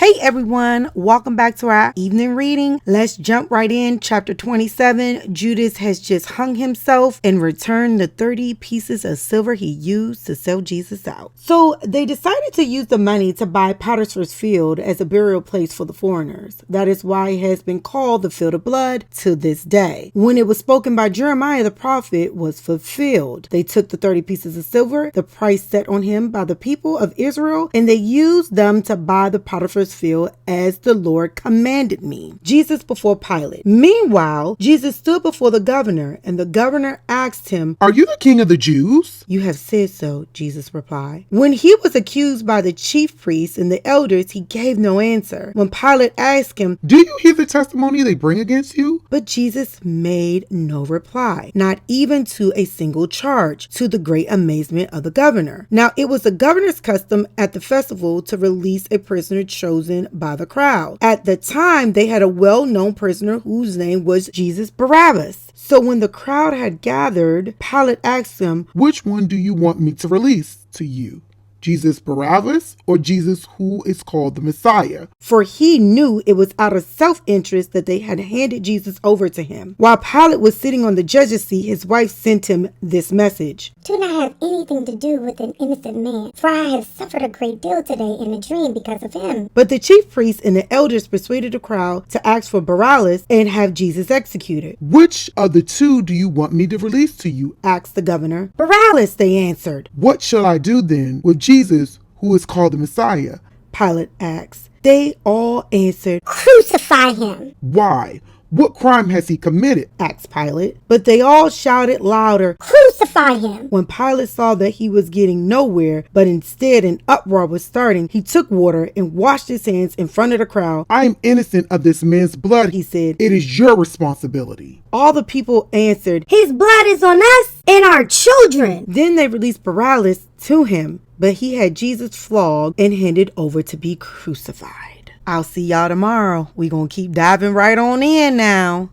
Hey everyone, welcome back to our evening reading. Let's jump right in. Chapter 27, Judas has just hung himself and returned the 30 pieces of silver he used to sell Jesus out. So they decided to use the money to buy Potiphar's field as a burial place for the foreigners. That is why it has been called the Field of Blood to this day. When it was spoken by Jeremiah the prophet was fulfilled. They took the 30 pieces of silver, the price set on him by the people of Israel, and they used them to buy the Potiphar's field as the Lord commanded me. Jesus before Pilate. Meanwhile, Jesus stood before the governor, and the governor asked him, "Are you the king of the Jews?" "You have said so," Jesus replied. When he was accused by the chief priests and the elders, he gave no answer. When Pilate asked him, "Do you hear the testimony they bring against you?" But Jesus made no reply, not even to a single charge, to the great amazement of the governor. Now it was the governor's custom at the festival to release a prisoner chosen by the crowd. At the time, they had a well-known prisoner whose name was Jesus Barabbas. So when the crowd had gathered, Pilate asked him, "Which one do you want me to release to you? Jesus Barabbas or Jesus who is called the Messiah?" For he knew it was out of self-interest that they had handed Jesus over to him. While Pilate was sitting on the judge's seat, his wife sent him this message. "Do not have anything to do with an innocent man, for I have suffered a great deal today in a dream because of him." But the chief priests and the elders persuaded the crowd to ask for Barabbas and have Jesus executed. "Which of the two do you want me to release to you?" asked the governor. "Barabbas," they answered. "What shall I do then with Jesus who is called the Messiah?" Pilate asked. They all answered, "Crucify him." "Why? What crime has he committed?" asked Pilate. But they all shouted louder, "Crucify him." When Pilate saw that he was getting nowhere, but instead an uproar was starting, he took water and washed his hands in front of the crowd. "I am innocent of this man's blood," He said. "It is your responsibility." All the people answered. "His blood is on us and our children." Then they released Barabbas to him, but he had Jesus flogged and handed over to be crucified. I'll see y'all tomorrow. We're going to keep diving right on in now.